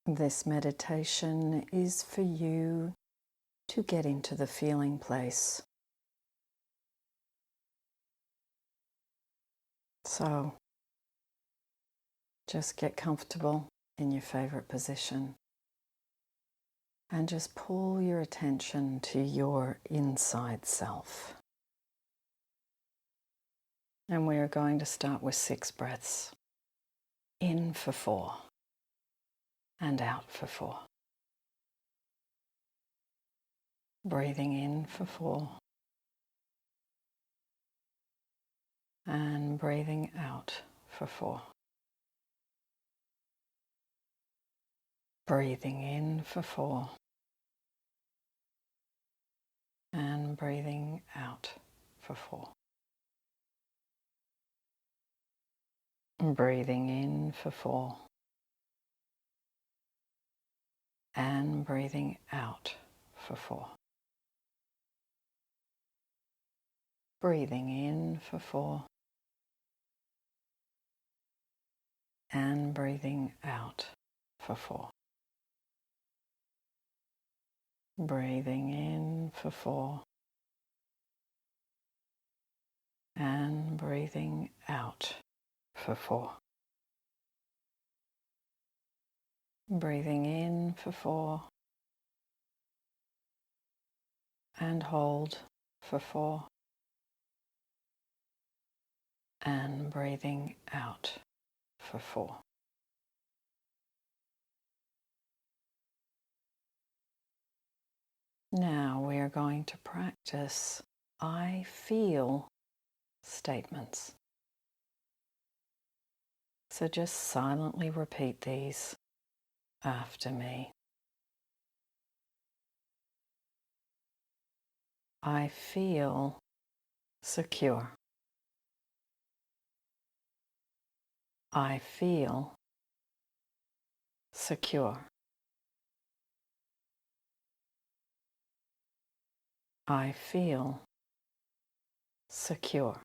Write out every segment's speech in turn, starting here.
This meditation is for you to get into the feeling place. So, just get comfortable in your favorite position and just pull your attention to your inside self. And we are going to start with 6 breaths. In for 4 and out for 4. Breathing in for 4 and breathing out for 4. Breathing in for 4 and breathing out for 4. Breathing in for 4 and breathing out for 4. Breathing in for 4 and breathing out for 4. Breathing in for 4 and breathing out for 4. Breathing in for 4 and hold for 4 and breathing out for 4. Now we are going to practice I feel statements. So just silently repeat these after me. I feel secure. I feel secure. I feel secure.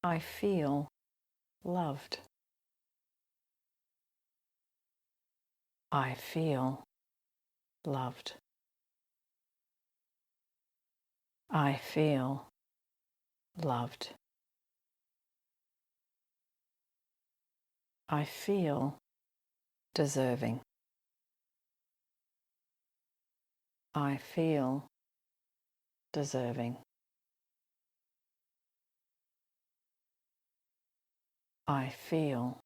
I feel loved. I feel loved. I feel loved. I feel deserving. I feel deserving. I feel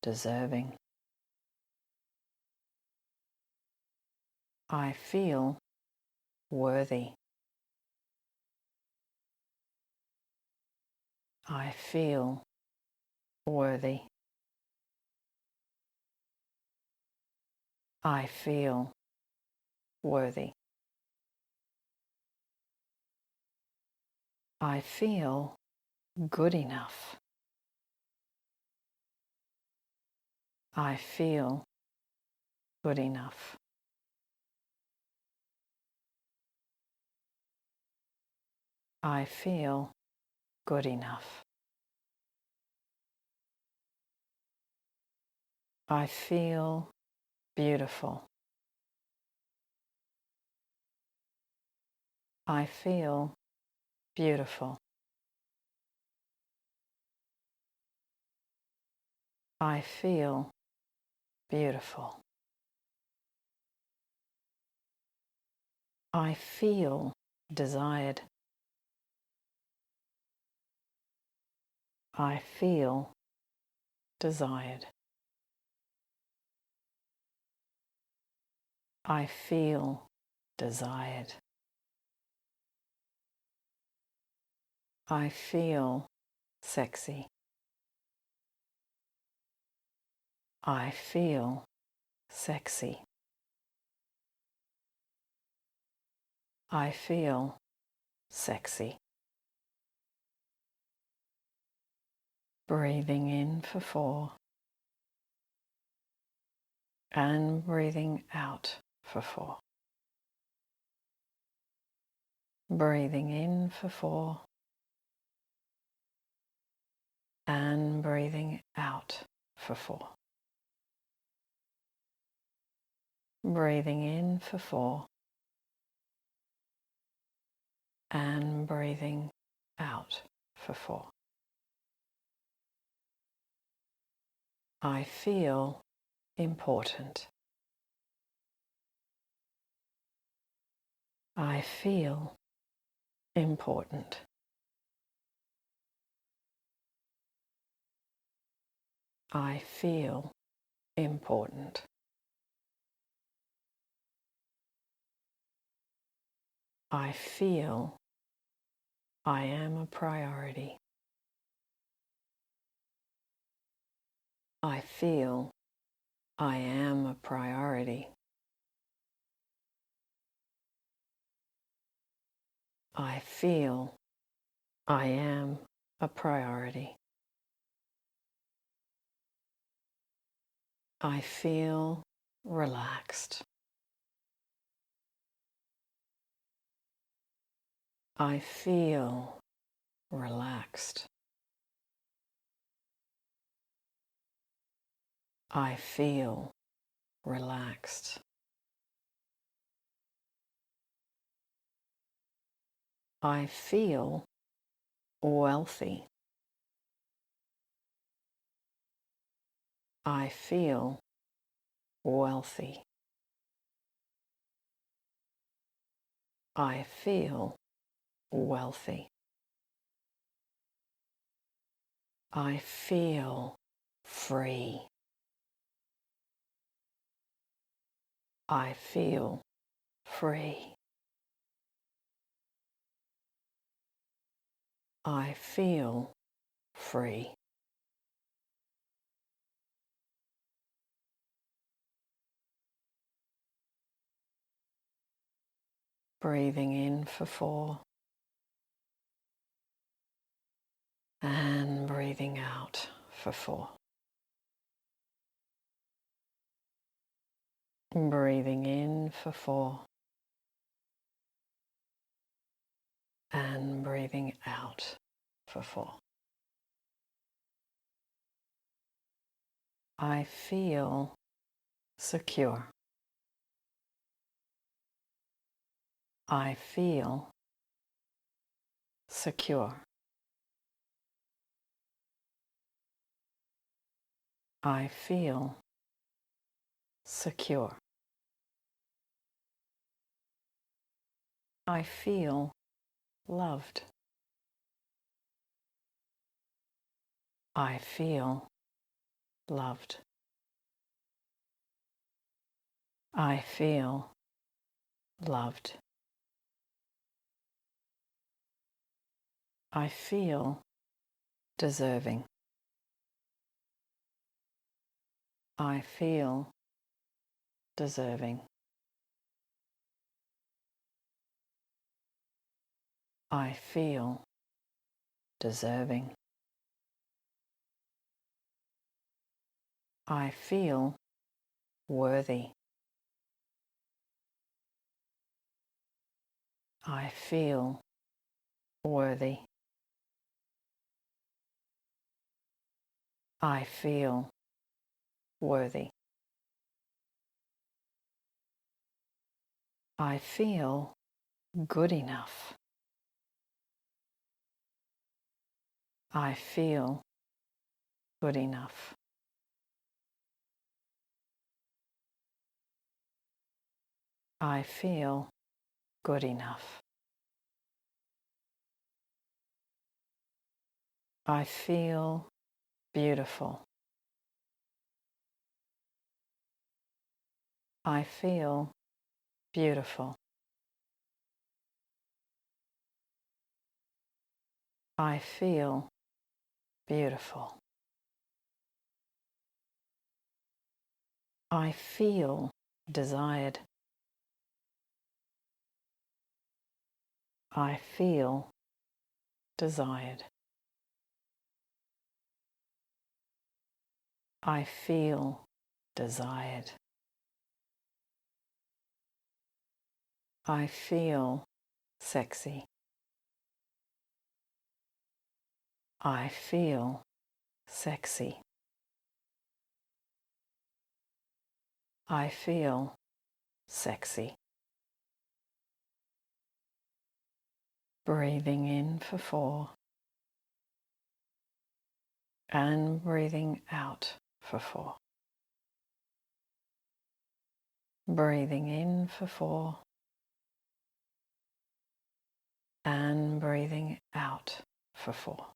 deserving. I feel worthy. I feel worthy. I feel worthy. I feel good enough. I feel good enough. I feel good enough. I feel beautiful. I feel beautiful. I feel beautiful. I feel desired. I feel desired. I feel desired. I feel sexy. I feel sexy. I feel sexy. Breathing in for 4 and breathing out for 4. Breathing in for 4 and breathing out for 4. Breathing in for 4 and breathing out for 4. I feel important. I feel important. I feel important. I feel I am a priority. I feel I am a priority. I feel I am a priority. I feel relaxed. I feel relaxed. I feel relaxed. I feel wealthy. I feel wealthy. I feel wealthy. I feel free. I feel free. I feel free. Breathing in for 4 and breathing out for 4. Breathing in for 4 and breathing out for 4. I feel secure. I feel secure. I feel secure. I feel loved. I feel loved. I feel loved. I feel deserving. I feel deserving. I feel deserving. I feel worthy. I feel worthy. I feel worthy. I feel good enough. I feel good enough. I feel good enough. I feel beautiful. I feel beautiful. I feel beautiful. I feel desired. I feel desired. I feel desired. I feel sexy. I feel sexy. I feel sexy. Breathing in for 4 and breathing out for 4. Breathing in for 4 and breathing out for 4.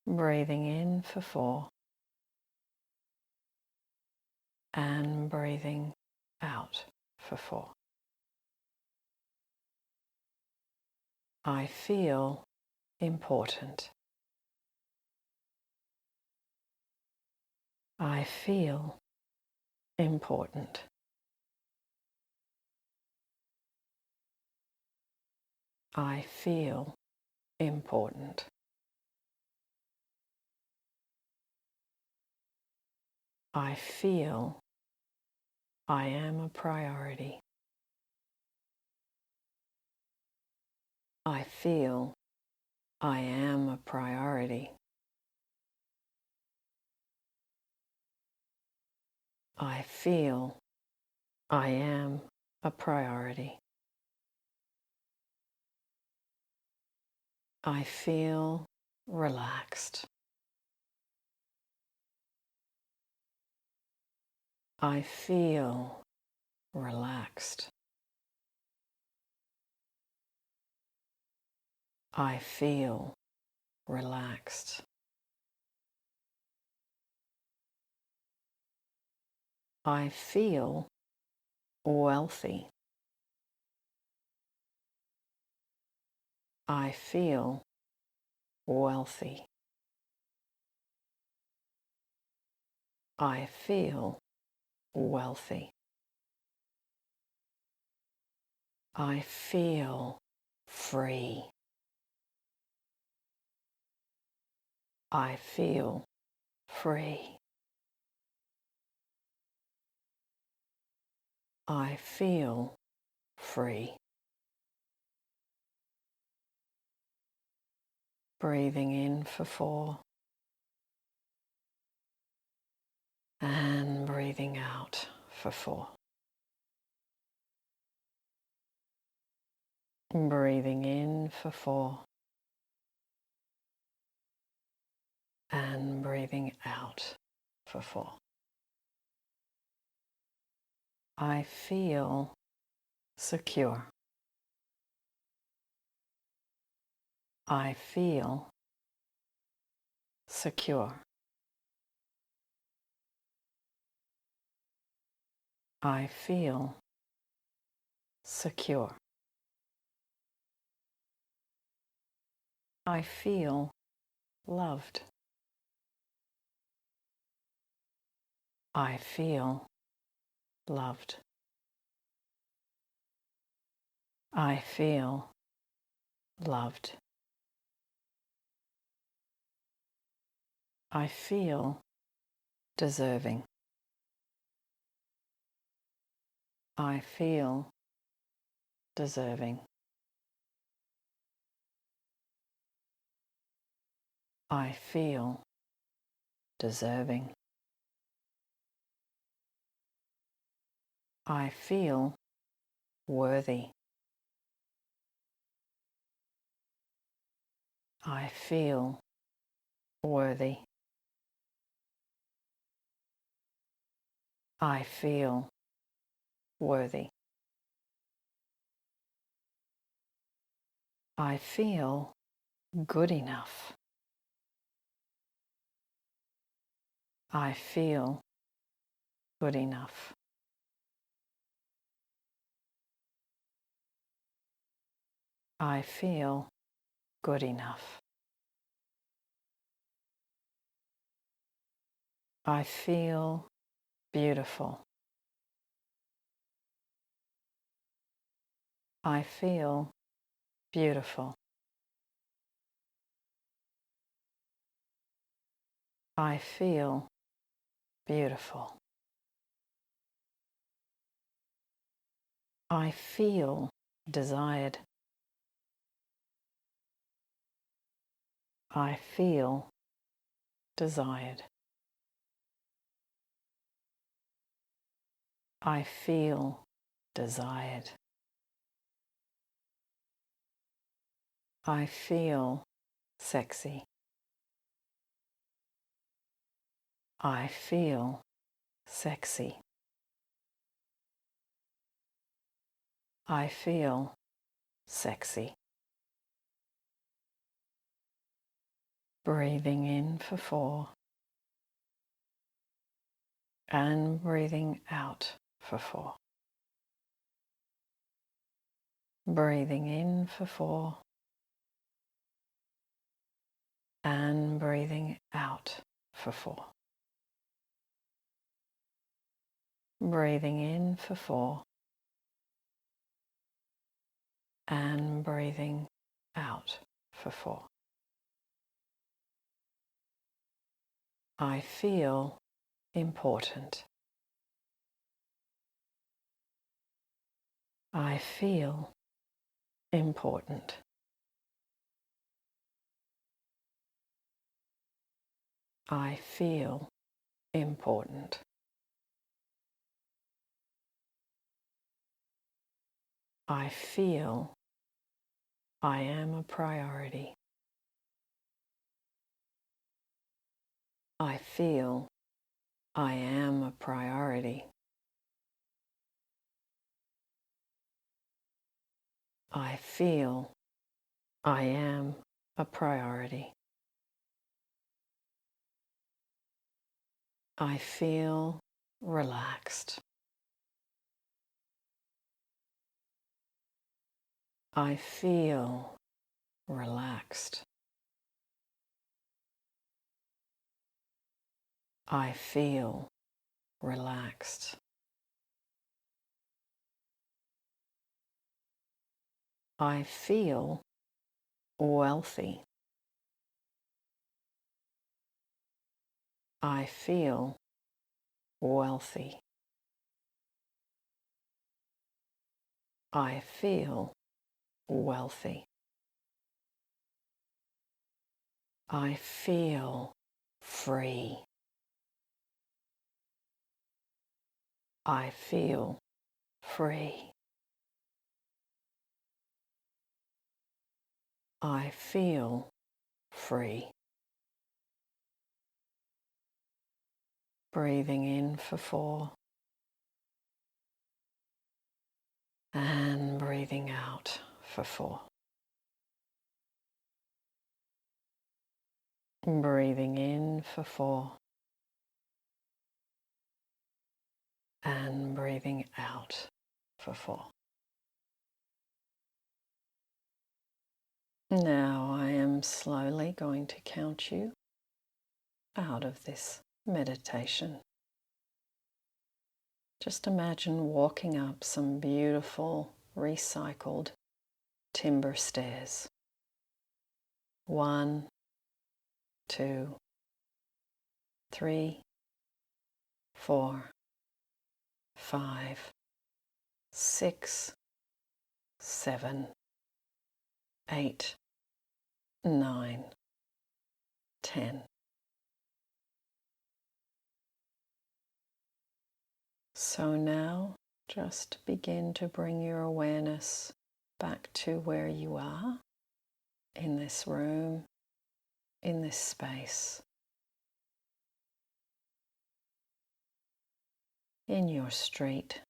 Breathing in for 4 and breathing out for 4. I feel important. I feel important. I feel important. I feel I am a priority. I feel I am a priority. I feel I am a priority. I feel relaxed. I feel relaxed. I feel relaxed. I feel wealthy. I feel wealthy. I feel wealthy. I feel free. I feel free. I feel free. Breathing in for 4 and breathing out for 4. Breathing in for 4 and breathing out for 4. I feel secure. I feel secure. I feel secure. I feel loved. I feel loved. I feel loved. I feel deserving. I feel deserving. I feel deserving. I feel worthy. I feel worthy. I feel worthy. I feel good enough. I feel good enough. I feel good enough. I feel beautiful. I feel beautiful. I feel beautiful. I feel desired. I feel desired. I feel desired. I feel sexy. I feel sexy. I feel sexy. Breathing in for 4 and breathing out for 4. Breathing in for 4 and breathing out for 4. Breathing in for 4 and breathing out for 4. I feel important. I feel important. I feel important. I feel I am a priority. I feel I am a priority. I feel I am a priority. I feel relaxed. I feel relaxed. I feel relaxed. I feel wealthy. I feel wealthy. I feel wealthy. I feel free. I feel free. I feel free. Breathing in for 4 and breathing out for 4. Breathing in for 4 and breathing out for 4. Now I am slowly going to count you out of this meditation. Just imagine walking up some beautiful recycled timber stairs. 1, 2, 3, 4, 5, 6, 7, 8, 9, 10. So now just begin to bring your awareness back to where you are in this room, in this space, in your street,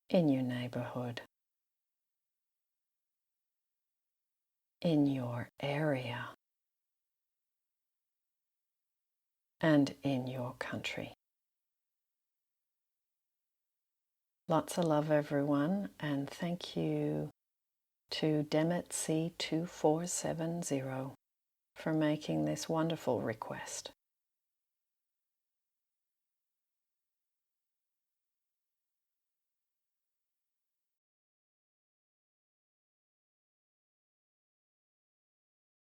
in your neighborhood, in your area, and in your country. Lots of love, everyone, and thank you to Demet C2470 for making this wonderful request.